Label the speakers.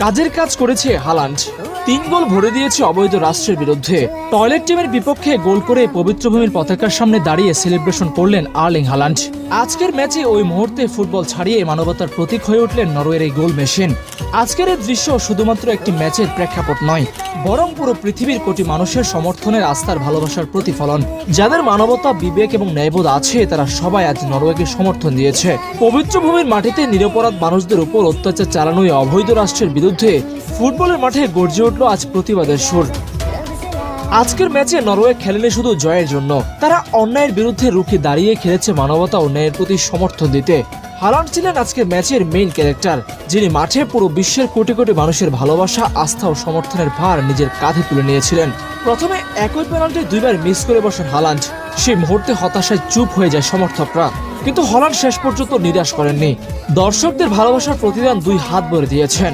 Speaker 1: কাজের কাজ করেছে হালান্ড। 3 গোল ভরে দিয়েছে অবৈধ রাষ্ট্রের বিরুদ্ধে। টয়লেট টিমের বিপক্ষে গোল করে পবিত্র ভূমির পতাকার সামনে দাঁড়িয়ে সেলিব্রেশন করলেন আর্লিং হালান্ড। আজকের ম্যাচে ওই মুহূর্তে ফুটবল ছাড়িয়ে মানবতার প্রতীক হয়ে উঠলেন নরওয়ের এই গোল মেশিন। আজকের এই দৃশ্য শুধুমাত্র একটি ম্যাচের প্রেক্ষাপট নয়, বরং পুরো পৃথিবীর কোটি মানুষের সমর্থনের আস্থার ভালোবাসার প্রতিফলন। যাদের মানবতা, বিবেক এবং ন্যায়বোধ আছে তারা সবাই আজ নরওয়েকে সমর্থন দিয়েছে। পবিত্র ভূমির মাটিতে নিরপরাধ মানুষদের উপর অত্যাচার চালানোই অবৈধ রাষ্ট্রের বিরুদ্ধে ফুটবলের মাঠে গর্জে উঠল আজ প্রতিবাদের সুর। আজকের ম্যাচে নরওয়ে খেলেনি শুধু জয়ের জন্য, তারা অন্যায়ের বিরুদ্ধে রুখে দাঁড়িয়ে খেলেছে মানবতা ও ন্যায়ের প্রতি সমর্থন দিতে। হালান্ড ছিলেন আজকের ম্যাচের মেইন ক্যারেক্টার, যিনি মাঠে পুরো বিশ্বের কোটি কোটি মানুষের ভালোবাসা, আস্থা ও সমর্থনের ভার নিজের কাঁধে তুলে নিয়েছিলেন। প্রথমে একই পেনাল্টি 2বার মিস করে বসেন হালান্ড। সেই মুহূর্তে হতাশায় চুপ হয়ে যায় সমর্থকরা, কিন্তু হালান্ড শেষ পর্যন্ত নিরাশ করেননি। দর্শকদের ভালোবাসার প্রতিদান 2 হাত ভরে দিয়েছেন।